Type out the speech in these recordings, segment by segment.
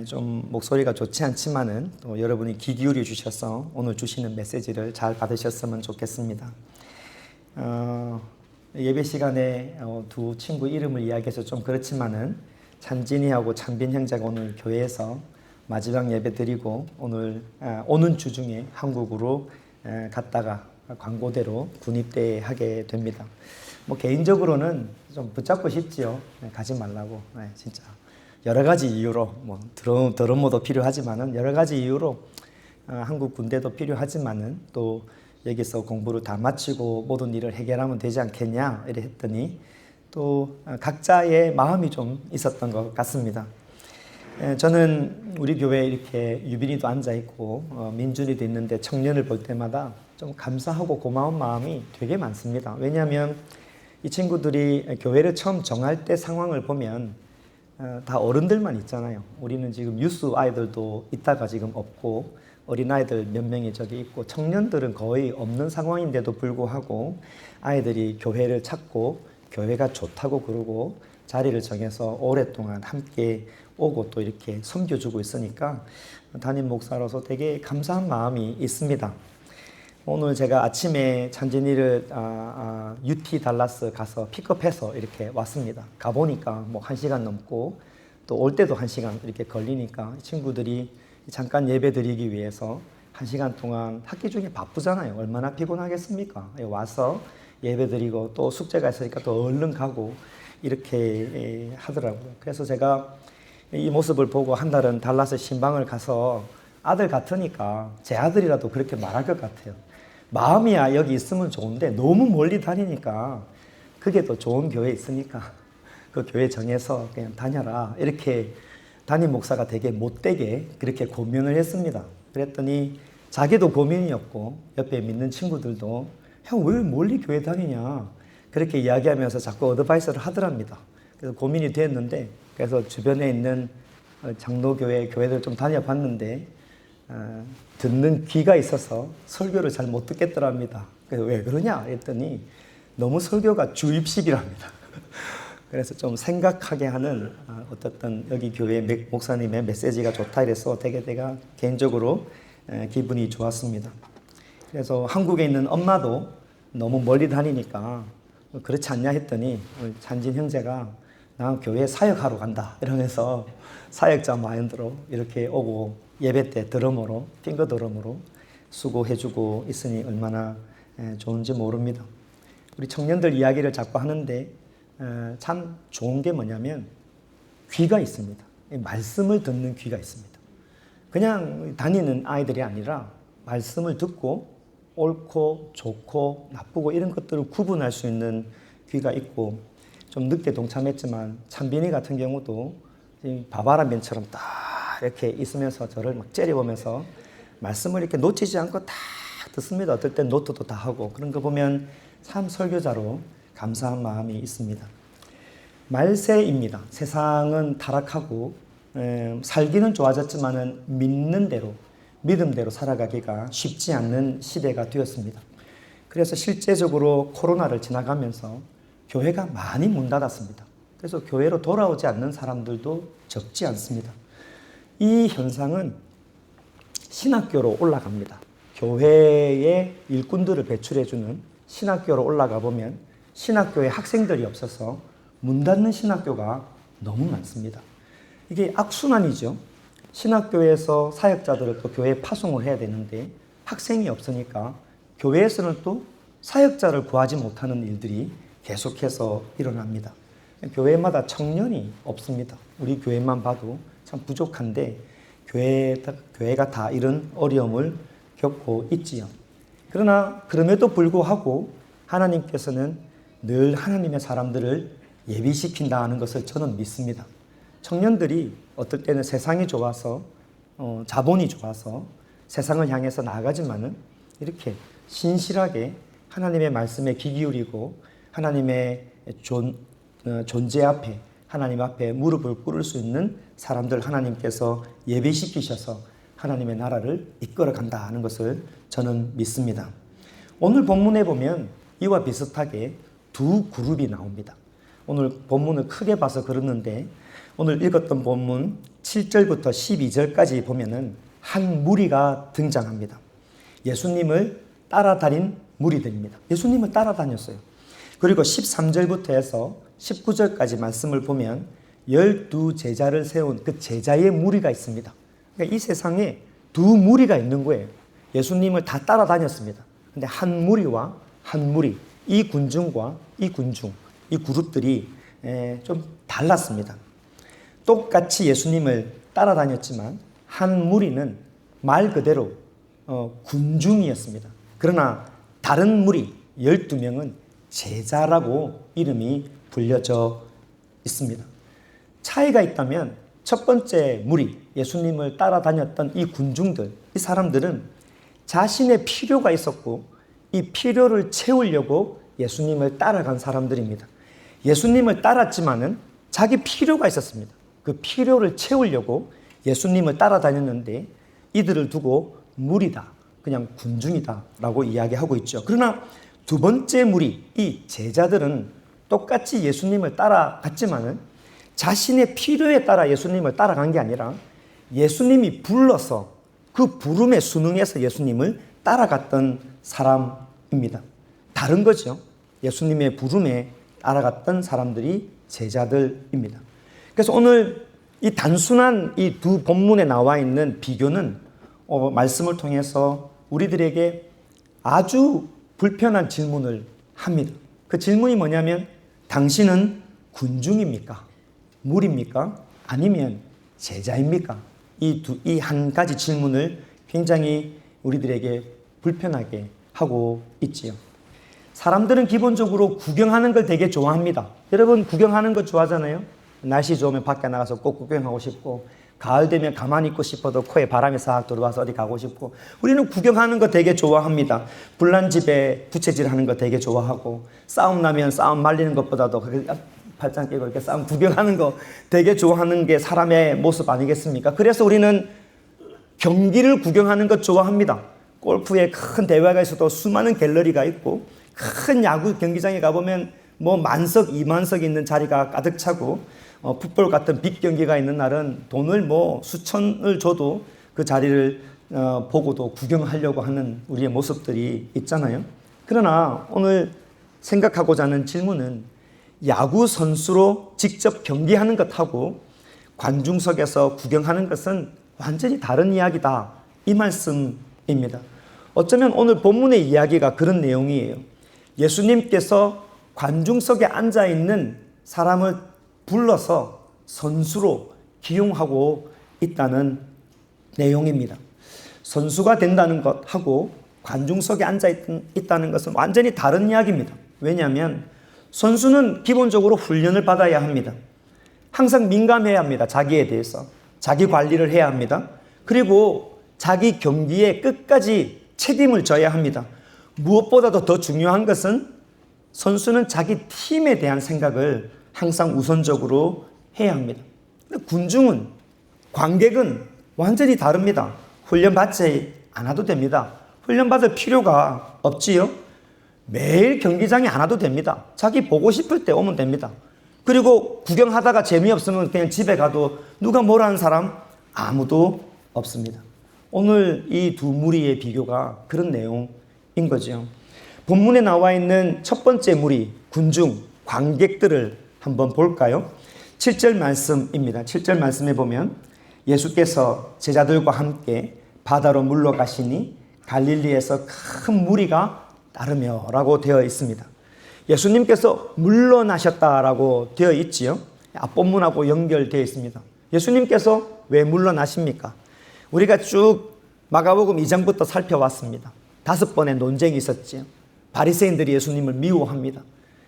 좀 목소리가 좋지 않지만은 또 여러분이 귀 기울여 주셔서 오늘 주시는 메시지를 잘 받으셨으면 좋겠습니다. 예배 시간에 두 친구 이름을 이야기해서 좀 그렇지만은 찬진이하고 찬빈 형제가 오늘 교회에서 마지막 예배 드리고 오늘 오는 주 중에 한국으로 갔다가 광고대로 군입대하게 됩니다. 뭐 개인적으로는 좀 붙잡고 싶지요. 가지 말라고. 진짜 여러 가지 이유로 뭐 드럼모도 필요하지만은 여러 가지 이유로 한국 군대도 필요하지만은 또 여기서 공부를 다 마치고 모든 일을 해결하면 되지 않겠냐 이래 했더니 또 각자의 마음이 좀 있었던 것 같습니다. 저는 우리 교회에 이렇게 유빈이도 앉아있고 민준이도 있는데 청년을 볼 때마다 좀 감사하고 고마운 마음이 되게 많습니다. 왜냐하면 이 친구들이 교회를 처음 정할 때 상황을 보면 다 어른들만 있잖아요. 우리는 지금 유스 아이들도 있다가 지금 없고 어린아이들 몇 명이 저기 있고 청년들은 거의 없는 상황인데도 불구하고 아이들이 교회를 찾고 교회가 좋다고 그러고 자리를 정해서 오랫동안 함께 오고 또 이렇게 섬겨주고 있으니까 담임 목사로서 되게 감사한 마음이 있습니다. 오늘 제가 아침에 찬진이를 UT 달라스 가서 픽업해서 이렇게 왔습니다. 가보니까 뭐 1시간 넘고 또 올 때도 1시간 이렇게 걸리니까 친구들이 잠깐 예배 드리기 위해서 1시간 동안 학기 중에 바쁘잖아요. 얼마나 피곤하겠습니까? 와서 예배 드리고 또 숙제가 있으니까 또 얼른 가고 이렇게 하더라고요. 그래서 제가 이 모습을 보고 한 달은 달라스 신방을 가서 아들 같으니까 제 아들이라도 그렇게 말할 것 같아요. 마음이야 여기 있으면 좋은데 너무 멀리 다니니까 그게 더 좋은 교회 있으니까 그 교회 정해서 그냥 다녀라 이렇게 담임 목사가 되게 못되게 그렇게 고민을 했습니다. 그랬더니 자기도 고민이었고 옆에 믿는 친구들도 형 왜 멀리 교회 다니냐 그렇게 이야기하면서 자꾸 어드바이스를 하더랍니다. 그래서 고민이 됐는데 그래서 주변에 있는 장로교회 교회들 좀 다녀봤는데 듣는 귀가 있어서 설교를 잘 못 듣겠더랍니다. 그래서 왜 그러냐 했더니 너무 설교가 주입식이랍니다. 그래서 좀 생각하게 하는 어떻든 여기 교회 목사님의 메시지가 좋다 이래서 되게 내가 개인적으로 기분이 좋았습니다. 그래서 한국에 있는 엄마도 너무 멀리 다니니까 그렇지 않냐 했더니 찬진 형제가 나 교회 사역하러 간다 이러면서 사역자 마인드로 이렇게 오고 예배 때 드럼으로 핑거 드럼으로 수고해주고 있으니 얼마나 좋은지 모릅니다. 우리 청년들 이야기를 자꾸 하는데 참 좋은 게 뭐냐면 귀가 있습니다. 말씀을 듣는 귀가 있습니다. 그냥 다니는 아이들이 아니라 말씀을 듣고 옳고 좋고 나쁘고 이런 것들을 구분할 수 있는 귀가 있고 좀 늦게 동참했지만 찬빈이 같은 경우도 바바라맨처럼 딱 이렇게 있으면서 저를 막 째려보면서 말씀을 이렇게 놓치지 않고 다 듣습니다. 어떨 땐 노트도 다 하고 그런 거 보면 참 설교자로 감사한 마음이 있습니다. 말세입니다. 세상은 타락하고 살기는 좋아졌지만은 믿는 대로 믿음대로 살아가기가 쉽지 않는 시대가 되었습니다. 그래서 실제적으로 코로나를 지나가면서 교회가 많이 문 닫았습니다. 그래서 교회로 돌아오지 않는 사람들도 적지 않습니다. 이 현상은 신학교로 올라갑니다. 교회의 일꾼들을 배출해주는 신학교로 올라가 보면 신학교에 학생들이 없어서 문 닫는 신학교가 너무 많습니다. 이게 악순환이죠. 신학교에서 사역자들을 또 교회에 파송을 해야 되는데 학생이 없으니까 교회에서는 또 사역자를 구하지 못하는 일들이 계속해서 일어납니다. 교회마다 청년이 없습니다. 우리 교회만 봐도 참 부족한데 교회가 다 이런 어려움을 겪고 있지요. 그러나 그럼에도 불구하고 하나님께서는 늘 하나님의 사람들을 예비시킨다 하는 것을 저는 믿습니다. 청년들이 어떨 때는 세상이 좋아서 자본이 좋아서 세상을 향해서 나아가지만은 이렇게 신실하게 하나님의 말씀에 귀 기울이고 하나님의 존재 앞에 하나님 앞에 무릎을 꿇을 수 있는 사람들 하나님께서 예배시키셔서 하나님의 나라를 이끌어 간다 하는 것을 저는 믿습니다. 오늘 본문에 보면 이와 비슷하게 두 그룹이 나옵니다. 오늘 본문을 크게 봐서 그러는데 오늘 읽었던 본문 7절부터 12절까지 보면은 한 무리가 등장합니다. 예수님을 따라다닌 무리들입니다. 예수님을 따라다녔어요. 그리고 13절부터 해서 19절까지 말씀을 보면 12제자를 세운 그 제자의 무리가 있습니다. 그러니까 이 세상에 두 무리가 있는 거예요. 예수님을 다 따라다녔습니다. 근데 한 무리와 한 무리, 이 군중과 이 군중, 이 그룹들이 좀 달랐습니다. 똑같이 예수님을 따라다녔지만 한 무리는 말 그대로 군중이었습니다. 그러나 다른 무리 12명은 제자라고 이름이 불려져 있습니다. 차이가 있다면 첫 번째 무리, 예수님을 따라다녔던 이 군중들, 이 사람들은 자신의 필요가 있었고 이 필요를 채우려고 예수님을 따라간 사람들입니다. 예수님을 따랐지만은 자기 필요가 있었습니다. 그 필요를 채우려고 예수님을 따라다녔는데 이들을 두고 무리다, 그냥 군중이다 라고 이야기하고 있죠. 그러나 두 번째 무리, 이 제자들은 똑같이 예수님을 따라갔지만은 자신의 필요에 따라 예수님을 따라간 게 아니라 예수님이 불러서 그 부름에 순응해서 예수님을 따라갔던 사람입니다. 다른 거죠. 예수님의 부름에 따라갔던 사람들이 제자들입니다. 그래서 오늘 이 단순한 이 두 본문에 나와 있는 비교는 말씀을 통해서 우리들에게 아주 불편한 질문을 합니다. 그 질문이 뭐냐면 당신은 군중입니까? 무리입니까? 아니면 제자입니까? 이 한 가지 질문을 굉장히 우리들에게 불편하게 하고 있지요. 사람들은 기본적으로 구경하는 걸 되게 좋아합니다. 여러분 구경하는 거 좋아하잖아요. 날씨 좋으면 밖에 나가서 꼭 구경하고 싶고 가을 되면 가만히 있고 싶어도 코에 바람이 싹 들어와서 어디 가고 싶고 우리는 구경하는 거 되게 좋아합니다. 불난 집에 부채질하는 거 되게 좋아하고 싸움 나면 싸움 말리는 것보다도 팔짱 끼고 이렇게 싸움 구경하는 거 되게 좋아하는 게 사람의 모습 아니겠습니까? 그래서 우리는 경기를 구경하는 것 좋아합니다. 골프에 큰 대회가 있어도 수많은 갤러리가 있고 큰 야구 경기장에 가보면 뭐 만석, 2만석 있는 자리가 가득 차고 풋볼 같은 빅 경기가 있는 날은 돈을 뭐 수천을 줘도 그 자리를 보고도 구경하려고 하는 우리의 모습들이 있잖아요. 그러나 오늘 생각하고자 하는 질문은 야구 선수로 직접 경기하는 것하고 관중석에서 구경하는 것은 완전히 다른 이야기다. 이 말씀입니다. 어쩌면 오늘 본문의 이야기가 그런 내용이에요. 예수님께서 관중석에 앉아있는 사람을 불러서 선수로 기용하고 있다는 내용입니다. 선수가 된다는 것하고 관중석에 앉아있다는 것은 완전히 다른 이야기입니다. 왜냐하면 선수는 기본적으로 훈련을 받아야 합니다. 항상 민감해야 합니다. 자기에 대해서. 자기 관리를 해야 합니다. 그리고 자기 경기에 끝까지 책임을 져야 합니다. 무엇보다도 더 중요한 것은 선수는 자기 팀에 대한 생각을 항상 우선적으로 해야 합니다. 군중은, 관객은 완전히 다릅니다. 훈련받지 않아도 됩니다. 훈련받을 필요가 없지요. 매일 경기장에 안 와도 됩니다. 자기 보고 싶을 때 오면 됩니다. 그리고 구경하다가 재미없으면 그냥 집에 가도 누가 뭐라는 사람 아무도 없습니다. 오늘 이 두 무리의 비교가 그런 내용인 거죠. 본문에 나와 있는 첫 번째 무리, 군중, 관객들을 한번 볼까요? 7절 말씀입니다. 7절 말씀에 보면 예수께서 제자들과 함께 바다로 물러가시니 갈릴리에서 큰 무리가 따르며 라고 되어 있습니다. 예수님께서 물러나셨다라고 되어 있지요. 앞본문하고 연결되어 있습니다. 예수님께서 왜 물러나십니까? 우리가 쭉 마가복음 2장부터 살펴왔습니다. 5번의 논쟁이 있었지요. 바리새인들이 예수님을 미워합니다.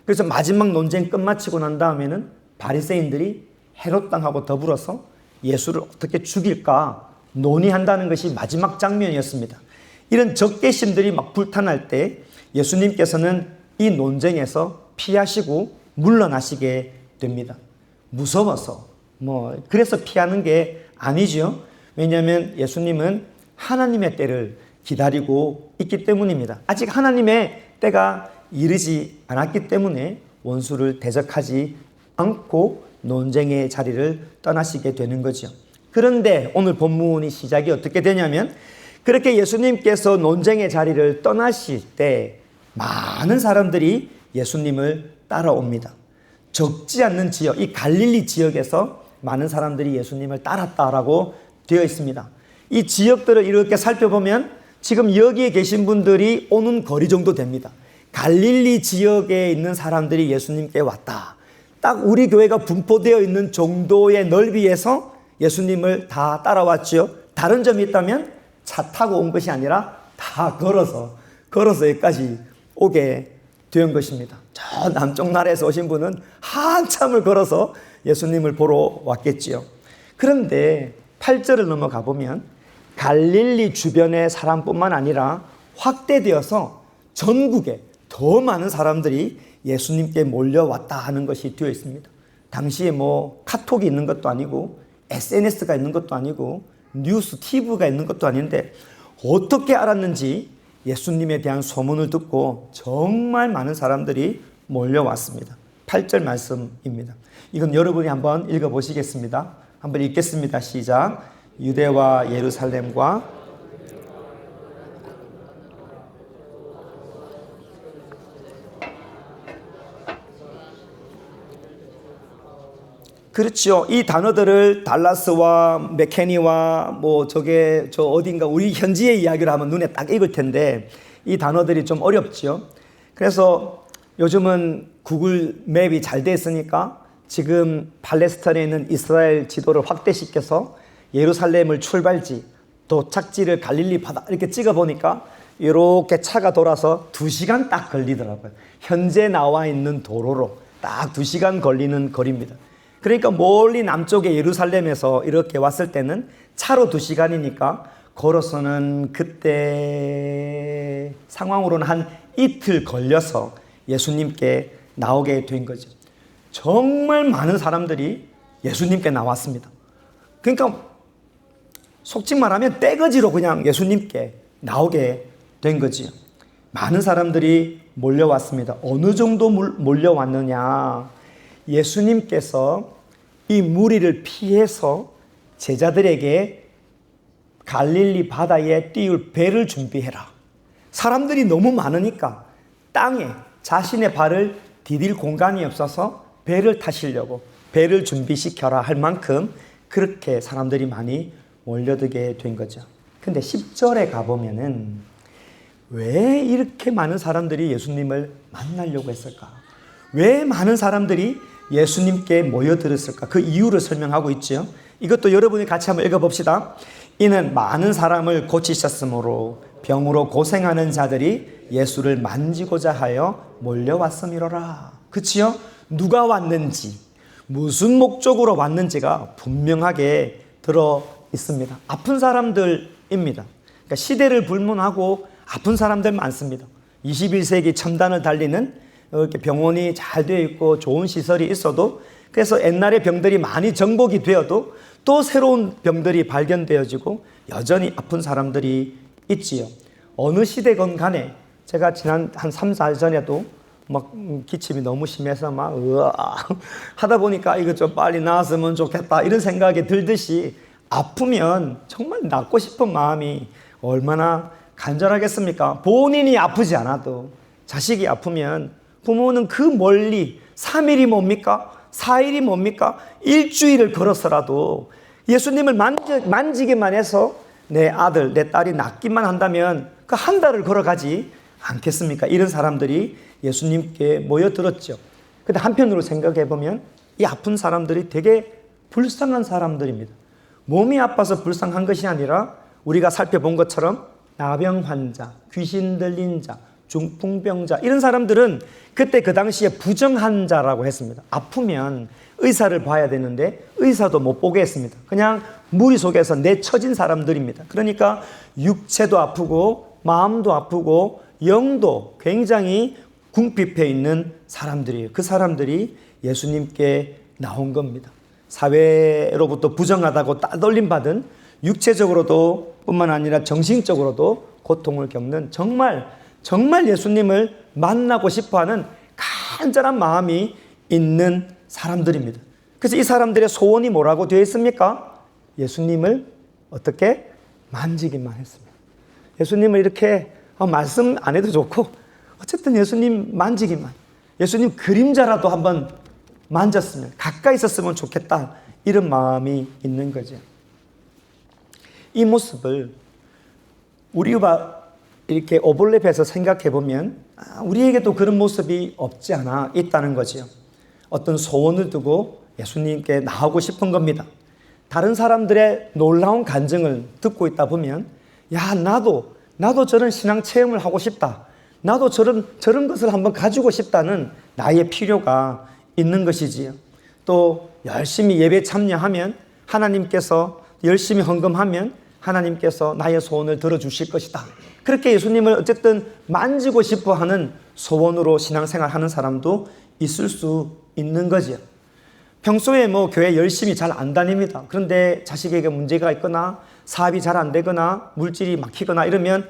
그래서 마지막 논쟁 끝마치고 난 다음에는 바리새인들이 헤롯 왕하고 더불어서 예수를 어떻게 죽일까 논의한다는 것이 마지막 장면이었습니다. 이런 적개심들이 막 불타날 때 예수님께서는 이 논쟁에서 피하시고 물러나시게 됩니다. 무서워서 그래서 피하는 게 아니죠. 왜냐하면 예수님은 하나님의 때를 기다리고 있기 때문입니다. 아직 하나님의 때가 이르지 않았기 때문에 원수를 대적하지 않고 논쟁의 자리를 떠나시게 되는 거죠. 그런데 오늘 본문이 시작이 어떻게 되냐면 그렇게 예수님께서 논쟁의 자리를 떠나실 때 많은 사람들이 예수님을 따라옵니다. 적지 않는 지역, 이 갈릴리 지역에서 많은 사람들이 예수님을 따랐다라고 되어 있습니다. 이 지역들을 이렇게 살펴보면 지금 여기에 계신 분들이 오는 거리 정도 됩니다. 갈릴리 지역에 있는 사람들이 예수님께 왔다. 딱 우리 교회가 분포되어 있는 정도의 넓이에서 예수님을 다 따라왔죠. 다른 점이 있다면 차 타고 온 것이 아니라 다 걸어서 여기까지 오게 된 것입니다. 저 남쪽 나라에서 오신 분은 한참을 걸어서 예수님을 보러 왔겠지요. 그런데 8절을 넘어가 보면 갈릴리 주변의 사람뿐만 아니라 확대되어서 전국에 더 많은 사람들이 예수님께 몰려왔다 하는 것이 되어 있습니다. 당시에 뭐 카톡이 있는 것도 아니고 SNS가 있는 것도 아니고 뉴스 TV가 있는 것도 아닌데 어떻게 알았는지 예수님에 대한 소문을 듣고 정말 많은 사람들이 몰려왔습니다. 8절 말씀입니다. 이건 여러분이 한번 읽어보시겠습니다. 한번 읽겠습니다. 시작. 유대와 예루살렘과 그렇죠. 이 단어들을 달라스와 메케니와 저 어딘가 우리 현지의 이야기를 하면 눈에 딱 익을 텐데 이 단어들이 좀 어렵죠. 그래서 요즘은 구글 맵이 잘 돼 있으니까 지금 팔레스타인에 있는 이스라엘 지도를 확대시켜서 예루살렘을 출발지, 도착지를 갈릴리 바다 이렇게 찍어보니까 이렇게 차가 돌아서 2시간 딱 걸리더라고요. 현재 나와 있는 도로로 딱 2시간 걸리는 거리입니다. 그러니까 멀리 남쪽의 예루살렘에서 이렇게 왔을 때는 차로 2시간이니까 걸어서는 그때 상황으로는 한 이틀 걸려서 예수님께 나오게 된 거죠. 정말 많은 사람들이 예수님께 나왔습니다. 그러니까 속지 말하면 떼거지로 그냥 예수님께 나오게 된 거지요. 많은 사람들이 몰려왔습니다. 어느 정도 몰려왔느냐. 예수님께서 이 무리를 피해서 제자들에게 갈릴리 바다에 띄울 배를 준비해라. 사람들이 너무 많으니까 땅에 자신의 발을 디딜 공간이 없어서 배를 타시려고 배를 준비시켜라 할 만큼 그렇게 사람들이 많이 몰려들게 된 거죠. 근데 10절에 가보면은 왜 이렇게 많은 사람들이 예수님을 만나려고 했을까? 왜 많은 사람들이 예수님께 모여들었을까? 그 이유를 설명하고 있죠. 이것도 여러분이 같이 한번 읽어봅시다. 이는 많은 사람을 고치셨으므로 병으로 고생하는 자들이 예수를 만지고자 하여 몰려왔음이로라. 그치요? 누가 왔는지, 무슨 목적으로 왔는지가 분명하게 들어 있습니다. 아픈 사람들입니다. 그러니까 시대를 불문하고 아픈 사람들 많습니다. 21세기 첨단을 달리는 이렇게 병원이 잘 되어 있고 좋은 시설이 있어도 그래서 옛날의 병들이 많이 정복이 되어도 또 새로운 병들이 발견되어지고 여전히 아픈 사람들이 있지요. 어느 시대건 간에 제가 지난 한 3, 4일 전에도 막 기침이 너무 심해서 막 하다 보니까 이거 좀 빨리 나았으면 좋겠다 이런 생각이 들듯이 아프면 정말 낫고 싶은 마음이 얼마나 간절하겠습니까? 본인이 아프지 않아도 자식이 아프면 부모는 그 멀리 3일이 뭡니까? 4일이 뭡니까? 일주일을 걸어서라도 예수님을 만지기만 해서 내 아들, 내 딸이 낫기만 한다면 그 한 달을 걸어가지 않겠습니까? 이런 사람들이 예수님께 모여들었죠. 근데 한편으로 생각해 보면 이 아픈 사람들이 되게 불쌍한 사람들입니다. 몸이 아파서 불쌍한 것이 아니라 우리가 살펴본 것처럼 나병 환자, 귀신 들린 자, 중풍병자 이런 사람들은 그때 그 당시에 부정환자라고 했습니다. 아프면 의사를 봐야 되는데 의사도 못 보게 했습니다. 그냥 무리 속에서 내쳐진 사람들입니다. 그러니까 육체도 아프고 마음도 아프고 영도 굉장히 궁핍해 있는 사람들이에요. 그 사람들이 예수님께 나온 겁니다. 사회로부터 부정하다고 따돌림 받은 육체적으로도 뿐만 아니라 정신적으로도 고통을 겪는 정말 예수님을 만나고 싶어하는 간절한 마음이 있는 사람들입니다. 그래서 이 사람들의 소원이 뭐라고 되어 있습니까? 예수님을 어떻게? 만지기만 했습니다. 예수님을 이렇게 말씀 안 해도 좋고 어쨌든 예수님 만지기만, 예수님 그림자라도 한번 만졌으면, 가까이 있었으면 좋겠다, 이런 마음이 있는 거죠. 이 모습을 우리가 이렇게 오버랩해서 생각해 보면 우리에게도 그런 모습이 없지 않아 있다는 거죠. 어떤 소원을 두고 예수님께 나오고 싶은 겁니다. 다른 사람들의 놀라운 간증을 듣고 있다 보면, 야, 나도 저런 신앙 체험을 하고 싶다, 나도 저런 것을 한번 가지고 싶다는 나의 필요가 있는 것이지요. 또 열심히 예배 참여하면 하나님께서, 열심히 헌금하면 하나님께서 나의 소원을 들어주실 것이다. 그렇게 예수님을 어쨌든 만지고 싶어 하는 소원으로 신앙생활 하는 사람도 있을 수 있는 거지요. 평소에 교회 열심히 잘 안 다닙니다. 그런데 자식에게 문제가 있거나 사업이 잘 안 되거나 물질이 막히거나 이러면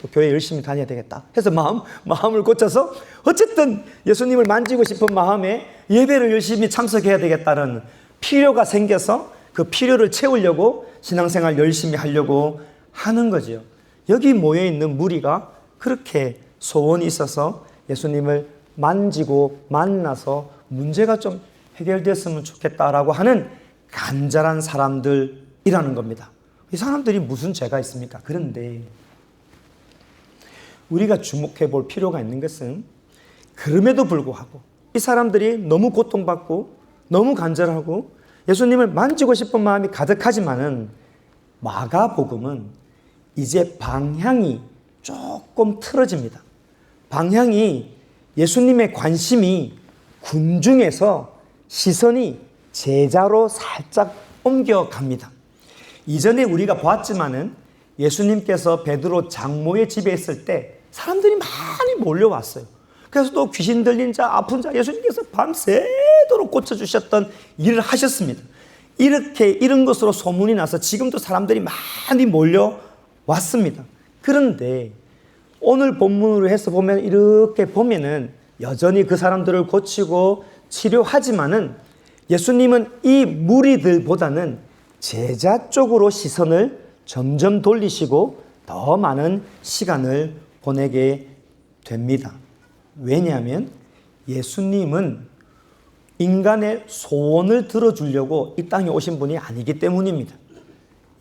또 교회 열심히 다녀야 되겠다 해서 마음을 고쳐서 어쨌든 예수님을 만지고 싶은 마음에 예배를 열심히 참석해야 되겠다는 필요가 생겨서 그 필요를 채우려고 신앙생활 열심히 하려고 하는 거죠. 여기 모여있는 무리가 그렇게 소원이 있어서 예수님을 만지고 만나서 문제가 좀 해결됐으면 좋겠다라고 하는 간절한 사람들이라는 겁니다. 이 사람들이 무슨 죄가 있습니까? 그런데 우리가 주목해 볼 필요가 있는 것은, 그럼에도 불구하고 이 사람들이 너무 고통받고 너무 간절하고 예수님을 만지고 싶은 마음이 가득하지만은 마가복음은 이제 방향이 조금 틀어집니다. 방향이, 예수님의 관심이 군중에서 시선이 제자로 살짝 옮겨갑니다. 이전에 우리가 보았지만은 예수님께서 베드로 장모의 집에 있을 때 사람들이 많이 몰려왔어요. 그래서 또 귀신 들린 자, 아픈 자 예수님께서 밤새도록 고쳐주셨던 일을 하셨습니다. 이런 것으로 소문이 나서 지금도 사람들이 많이 몰려왔습니다. 그런데 오늘 본문으로 해서 보면, 이렇게 보면은 여전히 그 사람들을 고치고 치료하지만은 예수님은 이 무리들보다는 제자 쪽으로 시선을 점점 돌리시고 더 많은 시간을 보내게 됩니다. 왜냐하면 예수님은 인간의 소원을 들어주려고 이 땅에 오신 분이 아니기 때문입니다.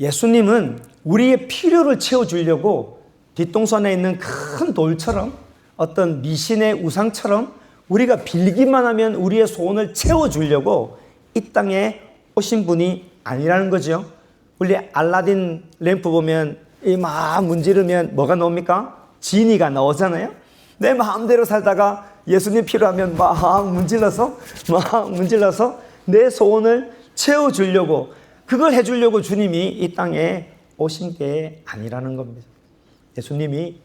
예수님은 우리의 필요를 채워주려고 뒷동산에 있는 큰 돌처럼, 어떤 미신의 우상처럼 우리가 빌기만 하면 우리의 소원을 채워주려고 이 땅에 오신 분이 아니라는 거죠. 우리 알라딘 램프 보면 막 문지르면 뭐가 나옵니까? 지니가 나오잖아요. 내 마음대로 살다가 예수님 필요하면 막 문질러서 내 소원을 채워주려고, 그걸 해주려고 주님이 이 땅에 오신 게 아니라는 겁니다. 예수님이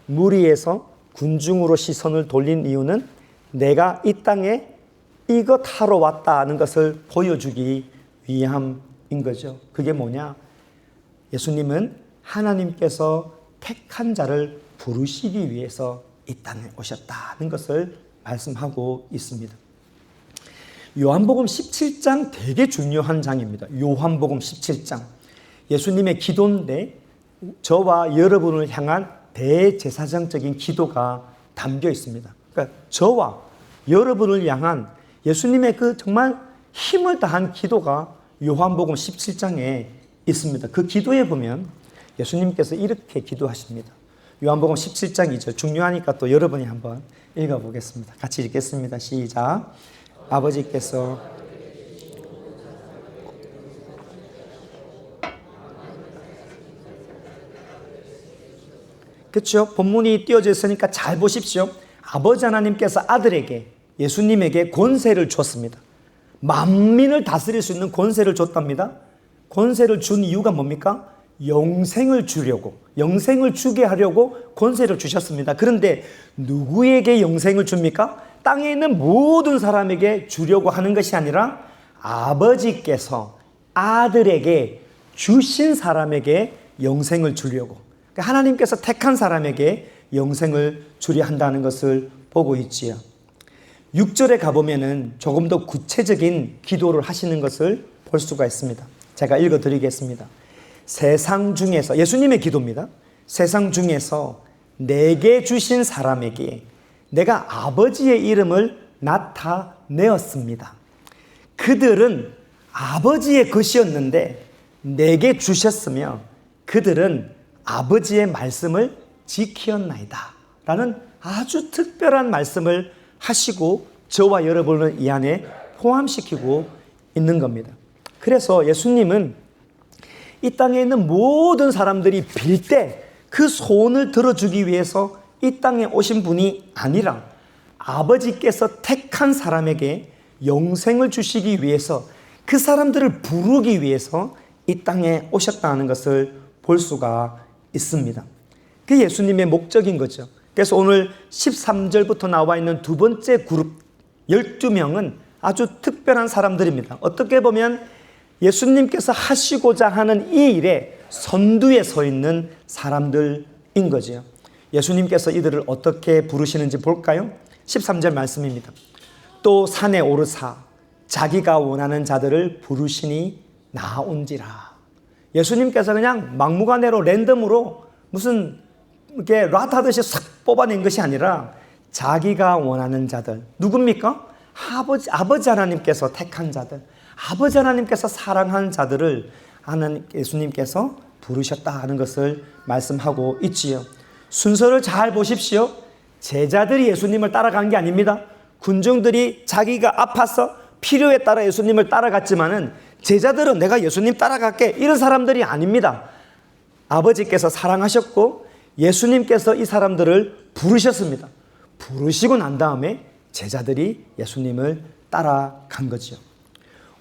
무리에서 군중으로 시선을 돌린 이유는 내가 이 땅에 이것 하러 왔다는 것을 보여주기 위함인 거죠. 그게 뭐냐? 예수님은 하나님께서 택한 자를 부르시기 위해서 이 땅에 오셨다는 것을 말씀하고 있습니다. 요한복음 17장 되게 중요한 장입니다. 요한복음 17장. 예수님의 기도인데 저와 여러분을 향한 대제사장적인 기도가 담겨 있습니다. 그러니까 저와 여러분을 향한 예수님의 그 정말 힘을 다한 기도가 요한복음 17장에 있습니다. 그 기도에 보면 예수님께서 이렇게 기도하십니다. 요한복음 17장 2절, 중요하니까 또 여러분이 한번 읽어보겠습니다. 같이 읽겠습니다. 시작. 아버지께서 그렇죠? 본문이 띄어져 있으니까 잘 보십시오. 아버지 하나님께서 아들에게, 예수님에게 권세를 줬습니다. 만민을 다스릴 수 있는 권세를 줬답니다. 권세를 준 이유가 뭡니까? 영생을 주려고, 영생을 주게 하려고 권세를 주셨습니다. 그런데 누구에게 영생을 줍니까? 땅에 있는 모든 사람에게 주려고 하는 것이 아니라 아버지께서 아들에게 주신 사람에게 영생을 주려고, 그러니까 하나님께서 택한 사람에게 영생을 주려 한다는 것을 보고 있지요. 6절에 가보면은 조금 더 구체적인 기도를 하시는 것을 볼 수가 있습니다. 제가 읽어드리겠습니다. 세상 중에서, 예수님의 기도입니다. 세상 중에서 내게 주신 사람에게 내가 아버지의 이름을 나타내었습니다. 그들은 아버지의 것이었는데 내게 주셨으며 그들은 아버지의 말씀을 지키었나이다 라는 아주 특별한 말씀을 하시고 저와 여러분을 이 안에 포함시키고 있는 겁니다. 그래서 예수님은 이 땅에 있는 모든 사람들이 빌 때 그 소원을 들어주기 위해서 이 땅에 오신 분이 아니라 아버지께서 택한 사람에게 영생을 주시기 위해서 그 사람들을 부르기 위해서 이 땅에 오셨다는 것을 볼 수가 있습니다. 그게 예수님의 목적인 거죠. 그래서 오늘 13절부터 나와 있는 두 번째 그룹 12명은 아주 특별한 사람들입니다. 어떻게 보면 예수님께서 하시고자 하는 이 일에 선두에 서 있는 사람들인 거죠. 예수님께서 이들을 어떻게 부르시는지 볼까요? 13절 말씀입니다. 또 산에 오르사 자기가 원하는 자들을 부르시니 나온지라. 예수님께서 그냥 막무가내로 랜덤으로 무슨 이렇게 рат하듯이 싹 뽑아낸 것이 아니라 자기가 원하는 자들, 누굽니까? 아버지 하나님께서 택한 자들, 아버지 하나님께서 사랑하는 자들을 예수님께서 부르셨다 하는 것을 말씀하고 있지요. 순서를 잘 보십시오. 제자들이 예수님을 따라간 게 아닙니다. 군중들이 자기가 아파서 필요에 따라 예수님을 따라갔지만은 제자들은 내가 예수님 따라갈게 이런 사람들이 아닙니다. 아버지께서 사랑하셨고 예수님께서 이 사람들을 부르셨습니다. 부르시고 난 다음에 제자들이 예수님을 따라간 거죠.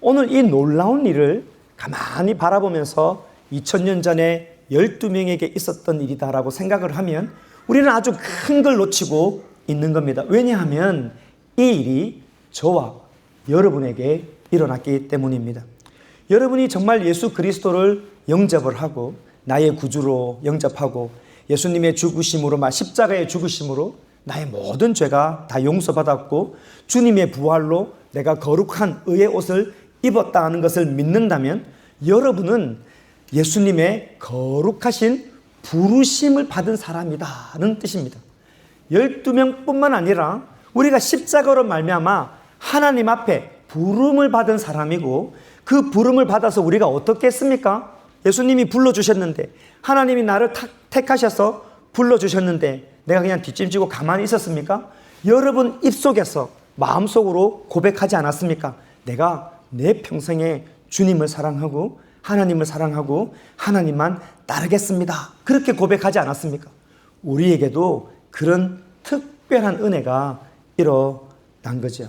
오늘 이 놀라운 일을 가만히 바라보면서 2000년 전에 12명에게 있었던 일이다라고 생각을 하면 우리는 아주 큰 걸 놓치고 있는 겁니다. 왜냐하면 이 일이 저와 여러분에게 일어났기 때문입니다. 여러분이 정말 예수 그리스도를 영접을 하고 나의 구주로 영접하고 예수님의 죽으심으로, 십자가의 죽으심으로 나의 모든 죄가 다 용서받았고 주님의 부활로 내가 거룩한 의의 옷을 입었다는 것을 믿는다면 여러분은 예수님의 거룩하신 부르심을 받은 사람이다는 뜻입니다. 12명뿐만 아니라 우리가 십자가로 말미암아 하나님 앞에 부름을 받은 사람이고 그 부름을 받아서 우리가 어떻게 했습니까? 예수님이 불러주셨는데 하나님이 나를 택하셔서 불러주셨는데 내가 그냥 뒷짐지고 가만히 있었습니까? 여러분 입속에서 마음속으로 고백하지 않았습니까? 내가 내 평생에 주님을 사랑하고 하나님을 사랑하고 하나님만 따르겠습니다. 그렇게 고백하지 않았습니까? 우리에게도 그런 특별한 은혜가 일어난 거죠.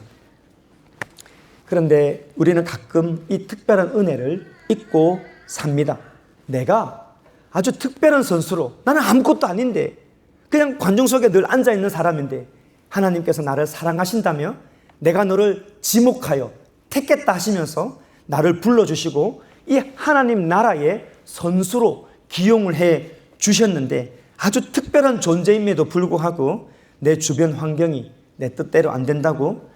그런데 우리는 가끔 이 특별한 은혜를 잊고 삽니다. 내가 아주 특별한 선수로 나는 아무것도 아닌데 그냥 관중 속에 늘 앉아있는 사람인데 하나님께서 나를 사랑하신다며 내가 너를 지목하여 택했다 하시면서 나를 불러주시고 이 하나님 나라의 선수로 기용을 해 주셨는데 아주 특별한 존재임에도 불구하고 내 주변 환경이 내 뜻대로 안 된다고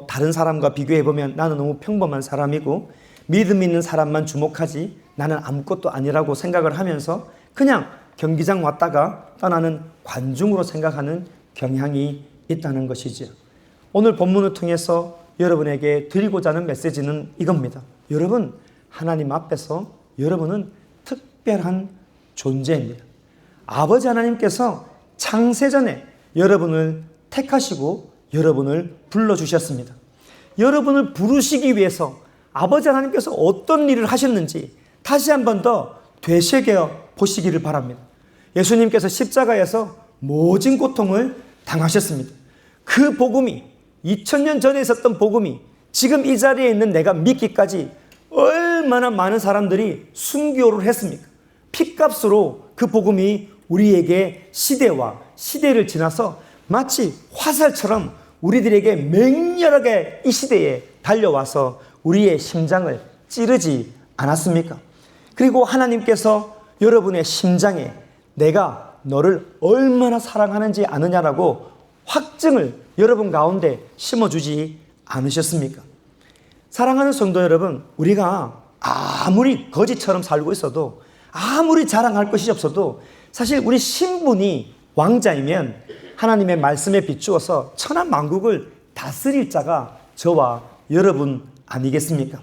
다른 사람과 비교해보면 나는 너무 평범한 사람이고 믿음 있는 사람만 주목하지 나는 아무것도 아니라고 생각을 하면서 그냥 경기장 왔다가 떠나는 관중으로 생각하는 경향이 있다는 것이죠. 오늘 본문을 통해서 여러분에게 드리고자 하는 메시지는 이겁니다. 여러분, 하나님 앞에서 여러분은 특별한 존재입니다. 아버지 하나님께서 창세전에 여러분을 택하시고 여러분을 불러주셨습니다. 여러분을 부르시기 위해서 아버지 하나님께서 어떤 일을 하셨는지 다시 한 번 더 되새겨 보시기를 바랍니다. 예수님께서 십자가에서 모진 고통을 당하셨습니다. 그 복음이 2000년 전에 있었던 복음이 지금 이 자리에 있는 내가 믿기까지 얼마나 많은 사람들이 순교를 했습니까? 핏값으로 그 복음이 우리에게 시대와 시대를 지나서 마치 화살처럼 우리들에게 맹렬하게 이 시대에 달려와서 우리의 심장을 찌르지 않았습니까? 그리고 하나님께서 여러분의 심장에 내가 너를 얼마나 사랑하는지 아느냐라고 확증을 여러분 가운데 심어주지 않으셨습니까? 사랑하는 성도 여러분, 우리가 아무리 거지처럼 살고 있어도, 아무리 자랑할 것이 없어도 사실 우리 신분이 왕자이면 하나님의 말씀에 비추어서 천하만국을 다스릴 자가 저와 여러분 아니겠습니까?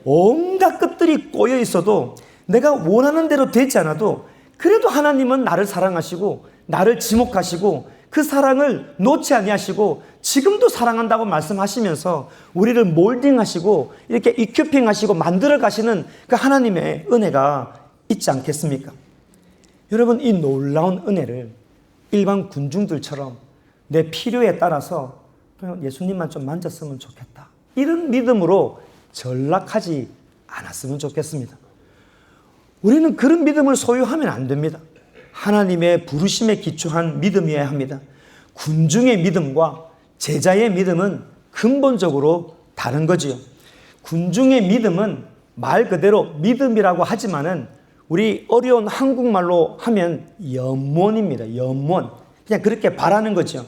온갖 것들이 꼬여 있어도, 내가 원하는 대로 되지 않아도 그래도 하나님은 나를 사랑하시고 나를 지목하시고 그 사랑을 놓지 아니하시고 지금도 사랑한다고 말씀하시면서 우리를 몰딩하시고 이렇게 이큐핑하시고 만들어 가시는 그 하나님의 은혜가 있지 않겠습니까? 여러분, 이 놀라운 은혜를 일반 군중들처럼 내 필요에 따라서 그냥 예수님만 좀 만졌으면 좋겠다, 이런 믿음으로 전락하지 않았으면 좋겠습니다. 우리는 그런 믿음을 소유하면 안 됩니다. 하나님의 부르심에 기초한 믿음이어야 합니다. 군중의 믿음과 제자의 믿음은 근본적으로 다른 거지요. 군중의 믿음은 말 그대로 믿음이라고 하지만은 우리 어려운 한국말로 하면 염원입니다. 염원. 그냥 그렇게 바라는 거죠.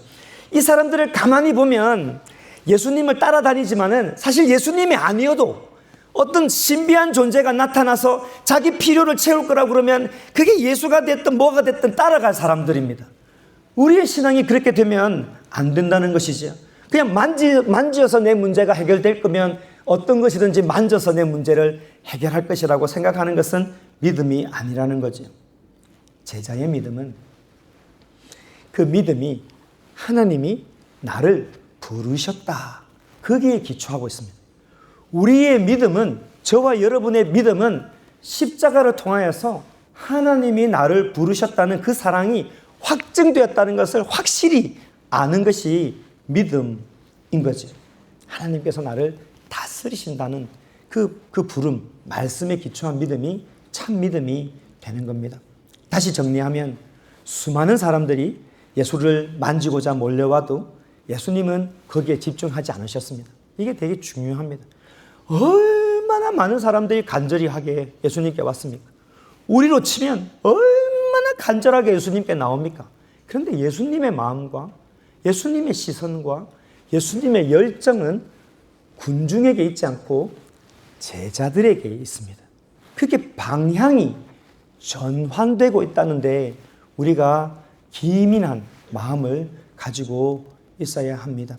이 사람들을 가만히 보면 예수님을 따라다니지만은 사실 예수님이 아니어도 어떤 신비한 존재가 나타나서 자기 필요를 채울 거라고 그러면 그게 예수가 됐든 뭐가 됐든 따라갈 사람들입니다. 우리의 신앙이 그렇게 되면 안 된다는 것이죠. 그냥 만지어서 내 문제가 해결될 거면 어떤 것이든지 만져서 내 문제를 해결할 것이라고 생각하는 것은 믿음이 아니라는 거죠. 제자의 믿음은 그 믿음이 하나님이 나를 부르셨다, 거기에 기초하고 있습니다. 우리의 믿음은, 저와 여러분의 믿음은 십자가를 통하여서 하나님이 나를 부르셨다는 그 사랑이 확증되었다는 것을 확실히 아는 것이 믿음인 거죠. 하나님께서 나를 다스리신다는 그 부름, 말씀에 기초한 믿음이 참 믿음이 되는 겁니다. 다시 정리하면 수많은 사람들이 예수를 만지고자 몰려와도 예수님은 거기에 집중하지 않으셨습니다. 이게 되게 중요합니다. 얼마나 많은 사람들이 간절히하게 예수님께 왔습니까? 우리로 치면 얼마나 간절하게 예수님께 나옵니까? 그런데 예수님의 마음과 예수님의 시선과 예수님의 열정은 군중에게 있지 않고 제자들에게 있습니다. 그렇게 방향이 전환되고 있다는데 우리가 기민한 마음을 가지고 있어야 합니다.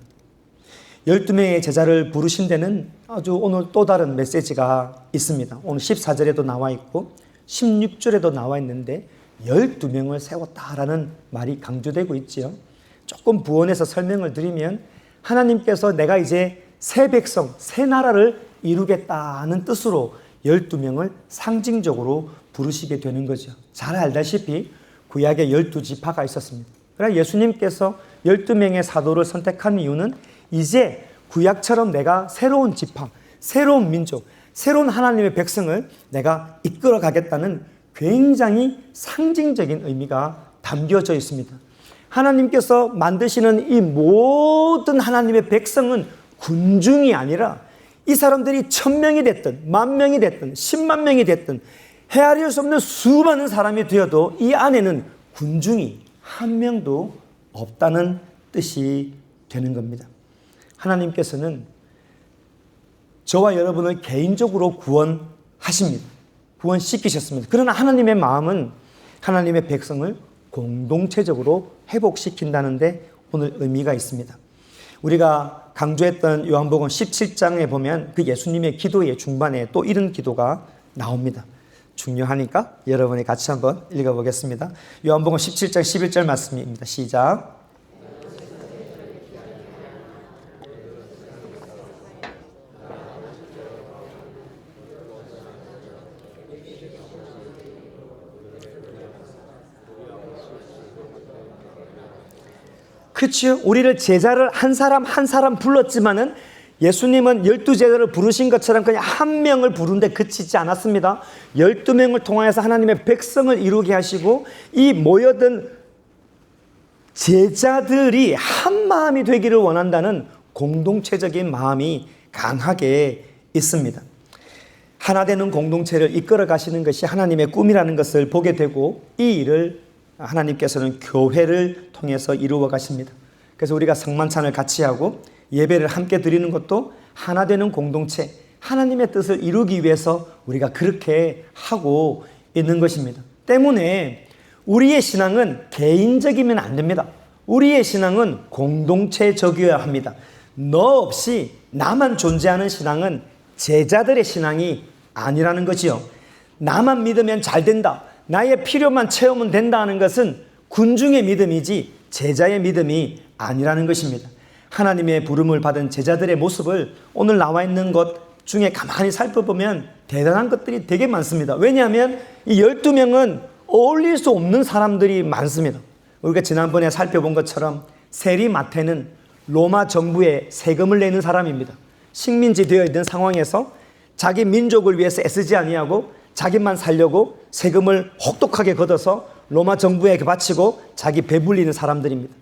12명의 제자를 부르신 데는 아주 오늘 또 다른 메시지가 있습니다. 오늘 14절에도 나와 있고 16절에도 나와 있는데 12명을 세웠다라는 말이 강조되고 있지요. 조금 부언해서 설명을 드리면 하나님께서 내가 이제 새 백성, 새 나라를 이루겠다는 뜻으로 12명을 상징적으로 부르시게 되는 거죠. 잘 알다시피 구약에 12지파가 있었습니다. 그러나 예수님께서 12명의 사도를 선택한 이유는 이제 구약처럼 내가 새로운 지파, 새로운 민족, 새로운 하나님의 백성을 내가 이끌어 가겠다는 굉장히 상징적인 의미가 담겨져 있습니다. 하나님께서 만드시는 이 모든 하나님의 백성은 군중이 아니라 이 사람들이 1000명이 됐든 10,000명이 됐든 10만 명이 됐든 헤아릴 수 없는 수많은 사람이 되어도 이 안에는 군중이 한 명도 없다는 뜻이 되는 겁니다. 하나님께서는 저와 여러분을 개인적으로 구원하십니다. 구원시키셨습니다. 그러나 하나님의 마음은 하나님의 백성을 공동체적으로 회복시킨다는데 오늘 의미가 있습니다. 우리가 강조했던 요한복음 17장에 보면 그 예수님의 기도의 중반에 또 이런 기도가 나옵니다. 중요하니까 여러분이 같이 한번 읽어보겠습니다. 요한복음 17장 11절 말씀입니다. 시작. 그렇죠. 우리를 제자를 한 사람 한 사람 불렀지만은 예수님은 12제자를 부르신 것처럼 그냥 한 명을 부르는데 그치지 않았습니다. 12명을 통하여서 하나님의 백성을 이루게 하시고 이 모여든 제자들이 한 마음이 되기를 원한다는 공동체적인 마음이 강하게 있습니다. 하나 되는 공동체를 이끌어 가시는 것이 하나님의 꿈이라는 것을 보게 되고 이 일을 하나님께서는 교회를 통해서 이루어 가십니다. 그래서 우리가 성만찬을 같이 하고 예배를 함께 드리는 것도 하나 되는 공동체, 하나님의 뜻을 이루기 위해서 우리가 그렇게 하고 있는 것입니다. 때문에 우리의 신앙은 개인적이면 안 됩니다. 우리의 신앙은 공동체적이어야 합니다. 너 없이 나만 존재하는 신앙은 제자들의 신앙이 아니라는 거지요. 나만 믿으면 잘 된다, 나의 필요만 채우면 된다는 것은 군중의 믿음이지 제자의 믿음이 아니라는 것입니다. 하나님의 부름을 받은 제자들의 모습을 오늘 나와 있는 것 중에 가만히 살펴보면 대단한 것들이 되게 많습니다. 왜냐하면 이 12명은 어울릴 수 없는 사람들이 많습니다. 우리가 지난번에 살펴본 것처럼 세리 마태는 로마 정부에 세금을 내는 사람입니다. 식민지 되어 있는 상황에서 자기 민족을 위해서 애쓰지 아니하고 자기만 살려고 세금을 혹독하게 걷어서 로마 정부에게 바치고 자기 배불리는 사람들입니다.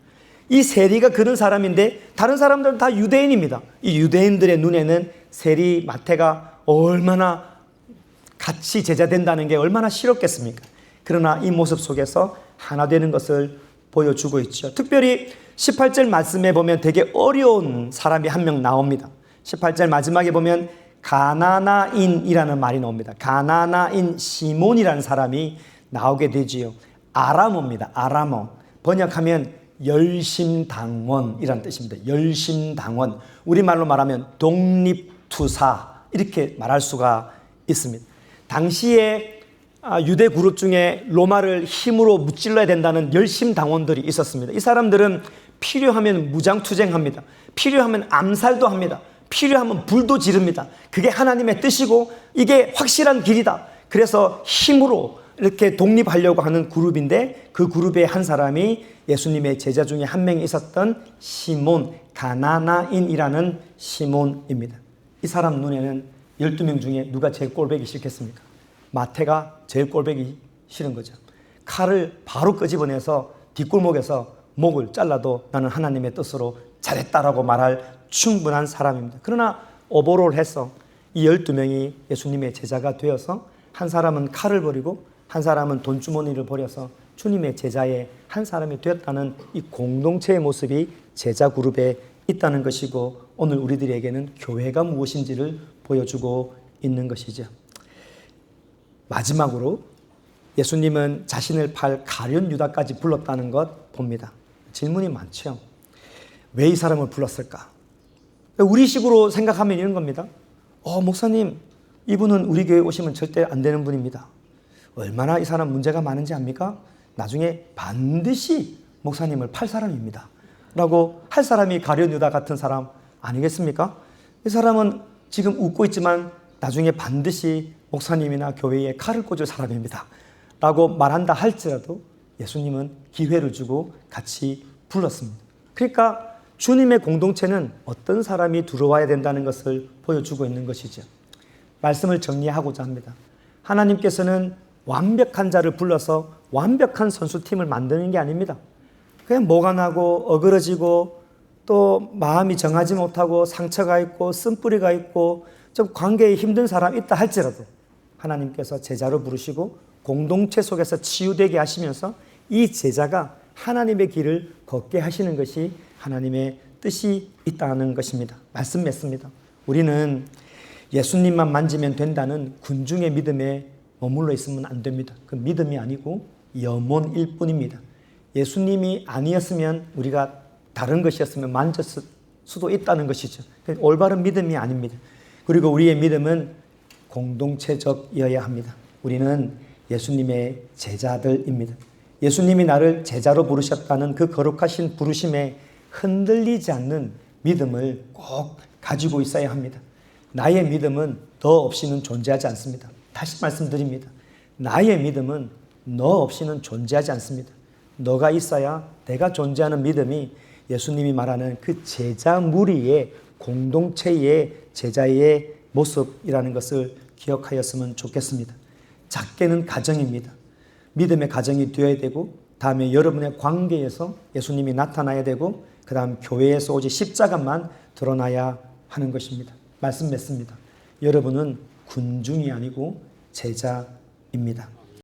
이 세리가 그런 사람인데 다른 사람들은 다 유대인입니다. 이 유대인들의 눈에는 세리 마태가 얼마나 같이 제자된다는 게 얼마나 싫었겠습니까? 그러나 이 모습 속에서 하나 되는 것을 보여주고 있죠. 특별히 18절 말씀에 보면 되게 어려운 사람이 한 명 나옵니다. 18절 마지막에 보면 가나나인이라는 말이 나옵니다. 가나나인 시몬이라는 사람이 나오게 되지요. 아람어입니다. 아람어. 번역하면 열심당원이라는 뜻입니다. 열심당원. 우리말로 말하면 독립투사, 이렇게 말할 수가 있습니다. 당시에 유대 그룹 중에 로마를 힘으로 무찔러야 된다는 열심당원들이 있었습니다. 이 사람들은 필요하면 무장투쟁합니다. 필요하면 암살도 합니다. 필요하면 불도 지릅니다. 그게 하나님의 뜻이고 이게 확실한 길이다. 그래서 힘으로 이렇게 독립하려고 하는 그룹인데, 그 그룹의 한 사람이 예수님의 제자 중에 한 명이 있었던 시몬, 가나나인이라는 시몬입니다. 이 사람 눈에는 12명 중에 누가 제일 꼴보기 싫겠습니까? 마태가 제일 꼴보기 싫은 거죠. 칼을 바로 끄집어내서 뒷골목에서 목을 잘라도 나는 하나님의 뜻으로 잘했다라고 말할 충분한 사람입니다. 그러나 오버롤 해서 이 12명이 예수님의 제자가 되어서 한 사람은 칼을 버리고 한 사람은 돈주머니를 버려서 주님의 제자의 한 사람이 되었다는 이 공동체의 모습이 제자 그룹에 있다는 것이고, 오늘 우리들에게는 교회가 무엇인지를 보여주고 있는 것이죠. 마지막으로 예수님은 자신을 팔 가룟 유다까지 불렀다는 것 봅니다. 질문이 많죠. 왜 이 사람을 불렀을까? 우리식으로 생각하면 이런 겁니다. 목사님, 이분은 우리 교회 오시면 절대 안 되는 분입니다. 얼마나 이 사람 문제가 많은지 압니까? 나중에 반드시 목사님을 팔 사람입니다 라고 할 사람이 가룟 유다 같은 사람 아니겠습니까? 이 사람은 지금 웃고 있지만 나중에 반드시 목사님이나 교회에 칼을 꽂을 사람입니다 라고 말한다 할지라도 예수님은 기회를 주고 같이 불렀습니다. 그러니까 주님의 공동체는 어떤 사람이 들어와야 된다는 것을 보여주고 있는 것이죠. 말씀을 정리하고자 합니다. 하나님께서는 완벽한 자를 불러서 완벽한 선수팀을 만드는 게 아닙니다. 그냥 뭐가 나고 어그러지고 또 마음이 정하지 못하고 상처가 있고 쓴뿌리가 있고 좀 관계에 힘든 사람 있다 할지라도 하나님께서 제자로 부르시고 공동체 속에서 치유되게 하시면서 이 제자가 하나님의 길을 걷게 하시는 것이 하나님의 뜻이 있다는 것입니다. 말씀 맺습니다. 우리는 예수님만 만지면 된다는 군중의 믿음에 머물러 있으면 안 됩니다. 그 믿음이 아니고 염원일 뿐입니다. 예수님이 아니었으면, 우리가 다른 것이었으면 만졌을 수도 있다는 것이죠. 올바른 믿음이 아닙니다. 그리고 우리의 믿음은 공동체적이어야 합니다. 우리는 예수님의 제자들입니다. 예수님이 나를 제자로 부르셨다는 그 거룩하신 부르심에 흔들리지 않는 믿음을 꼭 가지고 있어야 합니다. 나의 믿음은 너 없이는 존재하지 않습니다. 다시 말씀드립니다. 나의 믿음은 너 없이는 존재하지 않습니다. 너가 있어야 내가 존재하는 믿음이 예수님이 말하는 그 제자 무리의 공동체의 제자의 모습이라는 것을 기억하였으면 좋겠습니다. 작게는 가정입니다. 믿음의 가정이 되어야 되고, 다음에 여러분의 관계에서 예수님이 나타나야 되고, 그 다음 교회에서 오직 십자가만 드러나야 하는 것입니다. 말씀 맺습니다. 여러분은 군중이 아니고 제자입니다.